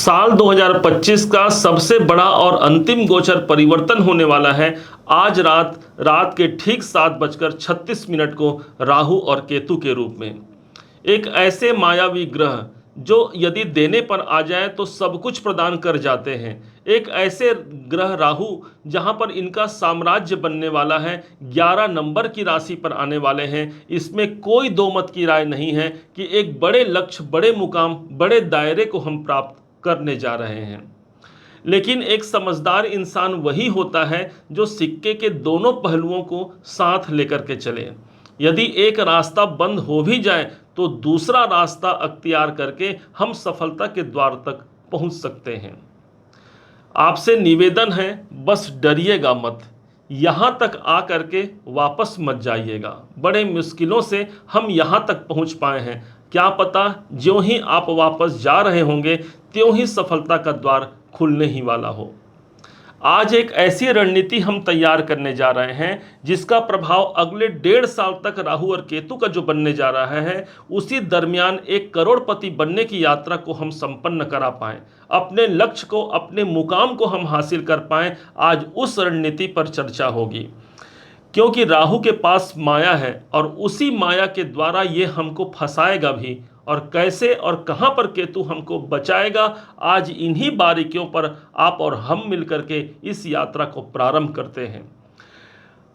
साल 2025 का सबसे बड़ा और अंतिम गोचर परिवर्तन होने वाला है। आज रात के ठीक 7:36 को राहु और केतु के रूप में। एक ऐसे मायावी ग्रह जो यदि देने पर आ जाए तो सब कुछ प्रदान कर जाते हैं। एक ऐसे ग्रह राहु जहां पर इनका साम्राज्य बनने वाला है, 11 नंबर की राशि पर आने वाले हैं। इसमें कोई दो मत की राय नहीं है कि एक बड़े लक्ष्य, बड़े मुकाम, बड़े दायरे को हम प्राप्त करने जा रहे हैं। लेकिन एक समझदार इंसान वही होता है जो सिक्के के दोनों पहलुओं को साथ लेकर के चले। यदि एक रास्ता बंद हो भी जाए तो दूसरा रास्ता अख्तियार करके हम सफलता के द्वार तक पहुंच सकते हैं। आपसे निवेदन है, बस डरिएगा मत, यहाँ तक आ करके वापस मत जाइएगा। बड़े मुश्किलों से हम यहाँ तक पहुँच पाए हैं। क्या पता ज्यों ही आप वापस जा रहे होंगे त्यों ही सफलता का द्वार खुलने ही वाला हो। आज एक ऐसी रणनीति हम तैयार करने जा रहे हैं जिसका प्रभाव अगले 1.5 साल तक राहु और केतु का जो बनने जा रहा है, उसी दरमियान एक करोड़पति बनने की यात्रा को हम संपन्न करा पाएं, अपने लक्ष्य को, अपने मुकाम को हम हासिल कर पाएं। आज उस रणनीति पर चर्चा होगी, क्योंकि राहु के पास माया है और उसी माया के द्वारा ये हमको फंसाएगा भी, और कैसे और कहां पर केतु हमको बचाएगा, आज इन्हीं बारीकियों पर आप और हम मिलकर के इस यात्रा को प्रारंभ करते हैं।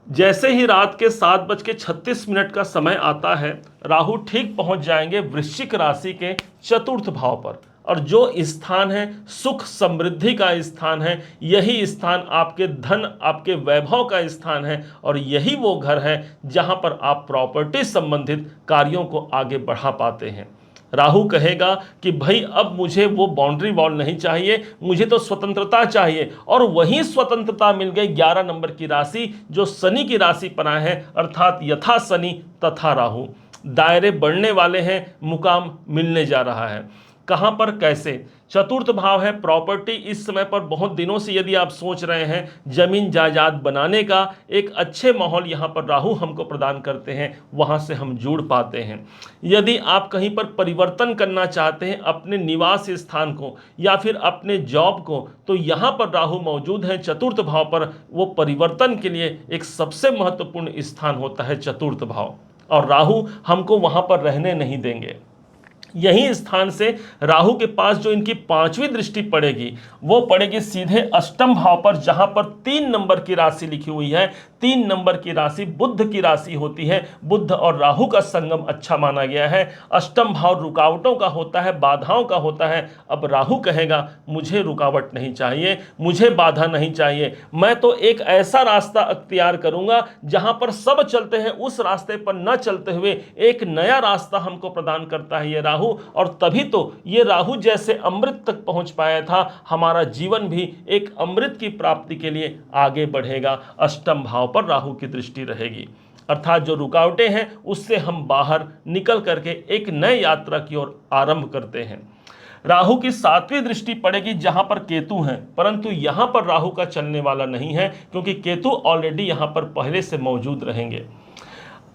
जैसे ही रात के 7:36 का समय आता है, राहु ठीक पहुंच जाएंगे वृश्चिक राशि के चतुर्थ भाव पर, और जो स्थान है सुख समृद्धि का स्थान है, यही स्थान आपके धन, आपके वैभव का स्थान है, और यही वो घर है जहां पर आप प्रॉपर्टी संबंधित कार्यों को आगे बढ़ा पाते हैं। राहु कहेगा कि भाई अब मुझे वो बाउंड्री वॉल नहीं चाहिए, मुझे तो स्वतंत्रता चाहिए। और वही स्वतंत्रता मिल गई 11 नंबर की राशि जो शनि की राशि पर आए हैं, अर्थात यथा शनि तथा राहु। दायरे बढ़ने वाले हैं, मुकाम मिलने जा रहा है। कहां पर, कैसे? चतुर्थ भाव है प्रॉपर्टी। इस समय पर बहुत दिनों से यदि आप सोच रहे हैं जमीन जायदाद बनाने का, एक अच्छे माहौल यहां पर राहु हमको प्रदान करते हैं, वहां से हम जुड़ पाते हैं। यदि आप कहीं पर परिवर्तन करना चाहते हैं अपने निवास स्थान को या फिर अपने जॉब को, तो यहां पर राहु मौजूद है चतुर्थ भाव पर। वो परिवर्तन के लिए एक सबसे महत्वपूर्ण स्थान होता है चतुर्थ भाव, और राहु हमको वहां पर रहने नहीं देंगे। यही स्थान से राहु के पास जो इनकी 5वीं दृष्टि पड़ेगी, वो पड़ेगी सीधे अष्टम भाव पर, जहां पर 3 नंबर की राशि लिखी हुई है। 3 नंबर की राशि बुध की राशि होती है। बुध और राहु का संगम अच्छा माना गया है। अष्टम भाव रुकावटों का होता है, बाधाओं का होता है। अब राहु कहेगा मुझे रुकावट नहीं चाहिए, मुझे बाधा नहीं चाहिए, मैं तो एक ऐसा रास्ता अख्तियार करूंगा जहां पर सब चलते हैं, उस रास्ते पर न चलते हुए एक नया रास्ता हमको प्रदान करता है ये राहु। और तभी तो ये राहु जैसे अमृत तक पहुंच पाया था, हमारा जीवन भी एक अमृत की प्राप्ति के लिए आगे बढ़ेगा। अष्टम भाव पर राहु की दृष्टि रहेगी, अर्थात जो रुकावटें हैं उससे हम बाहर निकल करके एक नई यात्रा की ओर आरंभ करते हैं। राहु की 7वीं दृष्टि पड़ेगी जहां पर केतु हैं, परंतु यहां पर राहु का चलने वाला नहीं है, क्योंकि केतु ऑलरेडी यहां पर पहले से मौजूद रहेंगे।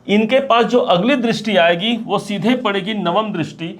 इनके पास जो अगली दृष्टि आएगी वो सीधे पड़ेगी नवम दृष्टि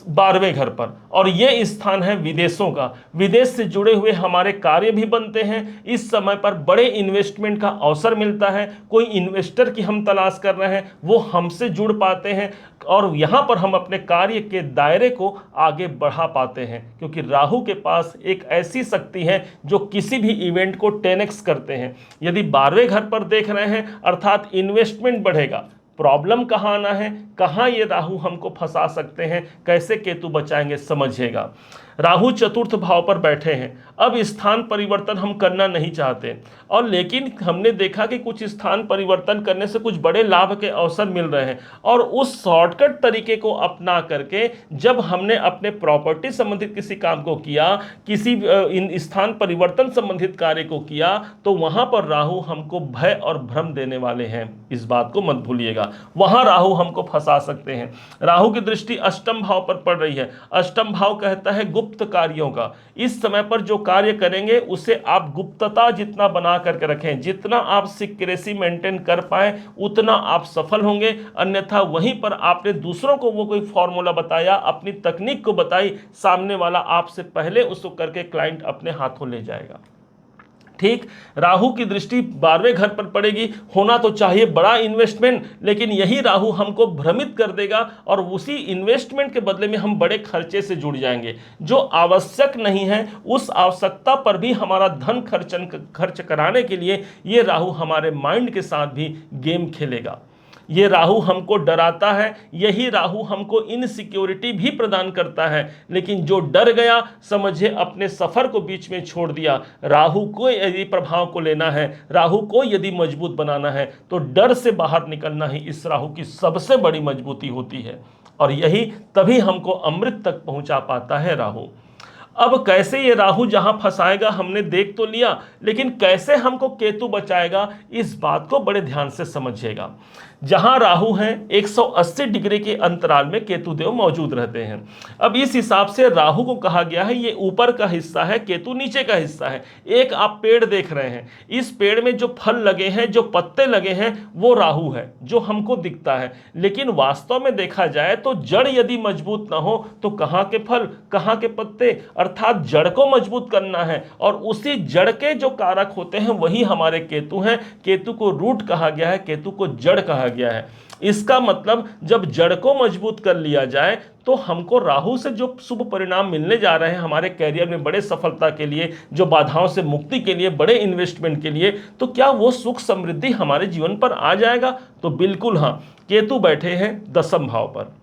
12वें घर पर, और ये स्थान है विदेशों का। विदेश से जुड़े हुए हमारे कार्य भी बनते हैं। इस समय पर बड़े इन्वेस्टमेंट का अवसर मिलता है। कोई इन्वेस्टर की हम तलाश कर रहे हैं, वो हमसे जुड़ पाते हैं, और यहाँ पर हम अपने कार्य के दायरे को आगे बढ़ा पाते हैं, क्योंकि राहु के पास एक ऐसी शक्ति है जो किसी भी इवेंट को 10x करते हैं। यदि 12वें घर पर देख रहे हैं, अर्थात इन्वेस्टमेंट बढ़ेगा। प्रॉब्लम कहाँ आना है, कहाँ ये राहु हमको फंसा सकते हैं, कैसे केतु बचाएंगे, समझिएगा। राहु चतुर्थ भाव पर बैठे हैं। अब स्थान परिवर्तन हम करना नहीं चाहते, और लेकिन हमने देखा कि कुछ स्थान परिवर्तन करने से कुछ बड़े लाभ के अवसर मिल रहे हैं, और उस शॉर्टकट तरीके को अपना करके जब हमने अपने प्रॉपर्टी संबंधित किसी काम को किया, किसी इन स्थान परिवर्तन संबंधित कार्य को किया, तो वहां पर राहु हमको भय और भ्रम देने वाले हैं। इस बात को मत भूलिएगा, वहां राहु हमको फंसा सकते हैं। राहु की दृष्टि अष्टम भाव पर पड़ रही है। अष्टम भाव कहता है गुप्त गुप्त कार्यों का। इस समय पर जो कार्य करेंगे उसे आप गुप्तता जितना बना करके रखें, जितना आप सिक्रेसी मेंटेन कर पाए उतना आप सफल होंगे। अन्यथा वहीं पर आपने दूसरों को वो कोई फॉर्मूला बताया, अपनी तकनीक को बताई, सामने वाला आपसे पहले उसको करके क्लाइंट अपने हाथों ले जाएगा। ठीक, राहु की दृष्टि 12वें घर पर पड़ेगी। होना तो चाहिए बड़ा इन्वेस्टमेंट, लेकिन यही राहु हमको भ्रमित कर देगा और उसी इन्वेस्टमेंट के बदले में हम बड़े खर्चे से जुड़ जाएंगे। जो आवश्यक नहीं है उस आवश्यकता पर भी हमारा धन खर्च कराने के लिए ये राहु हमारे माइंड के साथ भी गेम खेलेगा। ये राहु हमको डराता है, यही राहु हमको इनसिक्योरिटी भी प्रदान करता है। लेकिन जो डर गया, समझे अपने सफर को बीच में छोड़ दिया। राहु को यदि प्रभाव को लेना है, राहु को यदि मजबूत बनाना है, तो डर से बाहर निकलना ही इस राहु की सबसे बड़ी मजबूती होती है। और यही तभी हमको अमृत तक पहुंचा पाता है राहु। अब कैसे ये राहु जहां फंसाएगा हमने देख तो लिया, लेकिन कैसे हमको केतु बचाएगा, इस बात को बड़े ध्यान से समझिएगा। जहां राहु है 180 डिग्री के अंतराल में केतु देव मौजूद रहते हैं। अब इस हिसाब से राहु को कहा गया है ये ऊपर का हिस्सा है, केतु नीचे का हिस्सा है। एक आप पेड़ देख रहे हैं, इस पेड़ में जो फल लगे हैं, जो पत्ते लगे हैं, वो राहु है जो हमको दिखता है। लेकिन वास्तव में देखा जाए तो जड़ यदि मजबूत ना हो तो कहां के फल, कहां के पत्ते। अर्थात जड़ को मजबूत करना है और उसी जड़ के जो कारक होते हैं वही हमारे केतु हैं। केतु को रूट कहा गया है, केतु को जड़ कहा गया है। इसका मतलब जब जड़ को मजबूत कर लिया जाए तो हमको राहु से जो शुभ परिणाम मिलने जा रहे हैं हमारे कैरियर में, बड़े सफलता के लिए, जो बाधाओं से मुक्ति के लिए, बड़े इन्वेस्टमेंट के लिए, तो क्या वो सुख समृद्धि हमारे जीवन पर आ जाएगा? तो बिल्कुल हाँ। केतु बैठे हैं 10वें भाव पर।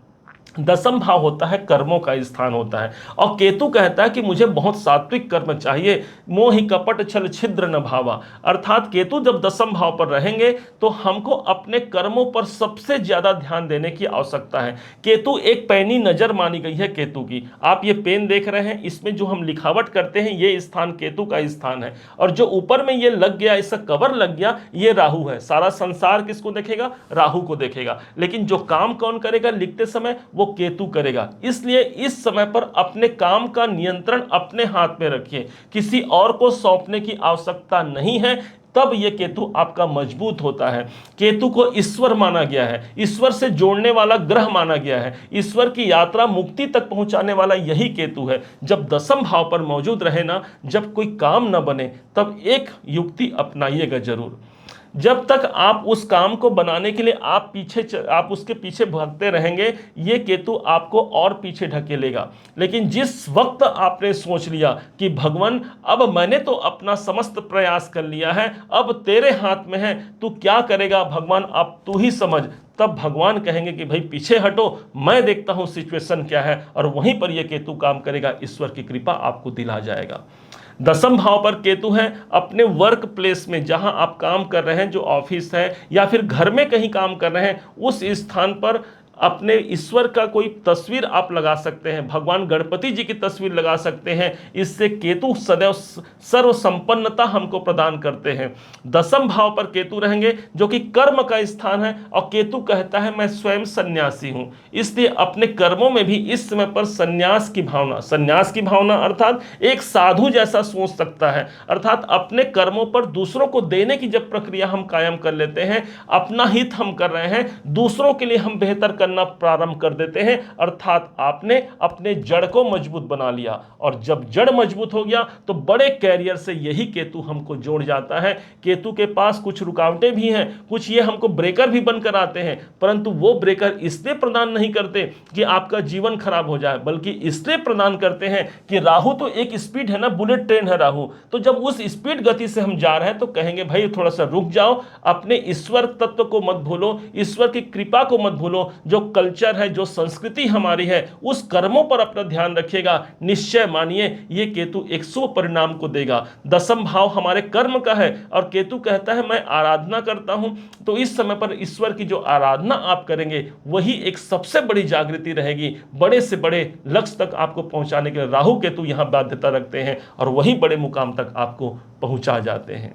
10वां भाव होता है कर्मों का स्थान होता है, और केतु कहता है कि मुझे बहुत सात्विक कर्म चाहिए, मोहि कपट छल छिद्र न भावा। अर्थात केतु जब 10वां भाव पर रहेंगे तो हमको अपने कर्मों पर सबसे ज्यादा ध्यान देने की आवश्यकता है। केतु एक पैनी नजर मानी गई है केतु की। आप ये पेन देख रहे हैं, इसमें जो हम लिखावट करते हैं ये स्थान केतु का स्थान है, और जो ऊपर में ये लग गया, इसका कवर लग गया, ये राहु है। सारा संसार किसको देखेगा? राहु को देखेगा। लेकिन जो काम कौन करेगा लिखते समय? वो केतु करेगा। इसलिए इस समय पर अपने काम का नियंत्रण अपने हाथ में रखिए, किसी और को सौंपने की आवश्यकता नहीं है। तब यह केतु आपका मजबूत होता है। केतु को ईश्वर माना गया है, ईश्वर से जोड़ने वाला ग्रह माना गया है। ईश्वर की यात्रा मुक्ति तक पहुंचाने वाला यही केतु है। जब 10वें भाव पर मौजूद रहे ना, जब कोई काम ना बने, तब एक युक्ति अपनाइएगा जरूर। जब तक आप उस काम को बनाने के लिए आप उसके पीछे भागते रहेंगे, ये केतु आपको और पीछे ढकेलेगा। लेकिन जिस वक्त आपने सोच लिया कि भगवान अब मैंने तो अपना समस्त प्रयास कर लिया है, अब तेरे हाथ में है, तू क्या करेगा भगवान, अब तू ही समझ, तब भगवान कहेंगे कि भाई पीछे हटो, मैं देखता हूं सिचुएशन क्या है, और वहीं पर यह केतु काम करेगा। ईश्वर की कृपा आपको दिला जाएगा। 10वें भाव पर केतु है। अपने वर्क प्लेस में जहां आप काम कर रहे हैं, जो ऑफिस है या फिर घर में कहीं काम कर रहे हैं, उस स्थान पर अपने ईश्वर का कोई तस्वीर आप लगा सकते हैं, भगवान गणपति जी की तस्वीर लगा सकते हैं। इससे केतु सदैव सर्व संपन्नता हमको प्रदान करते हैं। 10वें भाव पर केतु रहेंगे जो कि कर्म का स्थान है, और केतु कहता है मैं स्वयं सन्यासी हूं। इसलिए अपने कर्मों में भी इस समय पर संन्यास की भावना अर्थात एक साधु जैसा सोच सकता है। अर्थात अपने कर्मों पर दूसरों को देने की जब प्रक्रिया हम कायम कर लेते हैं, अपना हित हम कर रहे हैं, दूसरों के लिए हम बेहतर करना प्रारंभ कर देते हैं। अर्थात आपने अपने जड़ को मजबूत बना लिया, और जब जड़ मजबूत हो गया तो बड़े कैरियर से यही केतु हमको जोड़ जाता है। केतु के पास कुछ रुकावटें भी हैं, कुछ ये हमको ब्रेकर भी बनकर आते हैं, परंतु वो ब्रेकर इसलिए प्रदान नहीं करते कि आपका जीवन खराब हो जाए, बल्कि इसलिए प्रदान करते हैं कि राहु तो एक स्पीड है ना, बुलेट ट्रेन है राहु। तो जब उस स्पीड गति से हम जा रहे हैं तो कहेंगे भाई थोड़ा सा रुक जाओ, अपने ईश्वर तत्व को मत भूलो, ईश्वर की कृपा को मत भूलो, जो कल्चर है, जो संस्कृति हमारी है, उस कर्मों पर अपना ध्यान रखिएगा। निश्चय मानिए ये केतु एक शुभ परिणाम को देगा। 10वां भाव हमारे कर्म का है, और केतु कहता है मैं आराधना करता हूं। तो इस समय पर ईश्वर की जो आराधना आप करेंगे वही एक सबसे बड़ी जागृति रहेगी। बड़े से बड़े लक्ष्य तक आपको पहुंचाने के लिए राहु केतु यहां बाध्यता रखते हैं, और वही बड़े मुकाम तक आपको पहुंचा जाते हैं।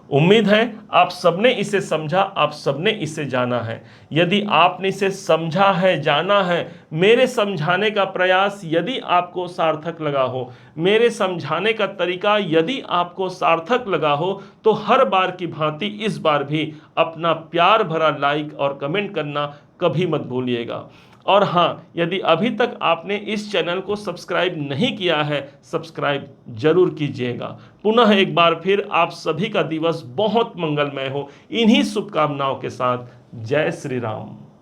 उम्मीद है आप सबने इसे समझा, आप सबने इसे जाना है। यदि आपने इसे समझा है, जाना है, मेरे समझाने का प्रयास यदि आपको सार्थक लगा हो, मेरे समझाने का तरीका यदि आपको सार्थक लगा हो, तो हर बार की भांति इस बार भी अपना प्यार भरा लाइक और कमेंट करना कभी मत भूलिएगा। और हाँ, यदि अभी तक आपने इस चैनल को सब्सक्राइब नहीं किया है, सब्सक्राइब जरूर कीजिएगा। पुनः एक बार फिर आप सभी का दिवस बहुत मंगलमय हो, इन्हीं शुभकामनाओं के साथ। जय श्री राम।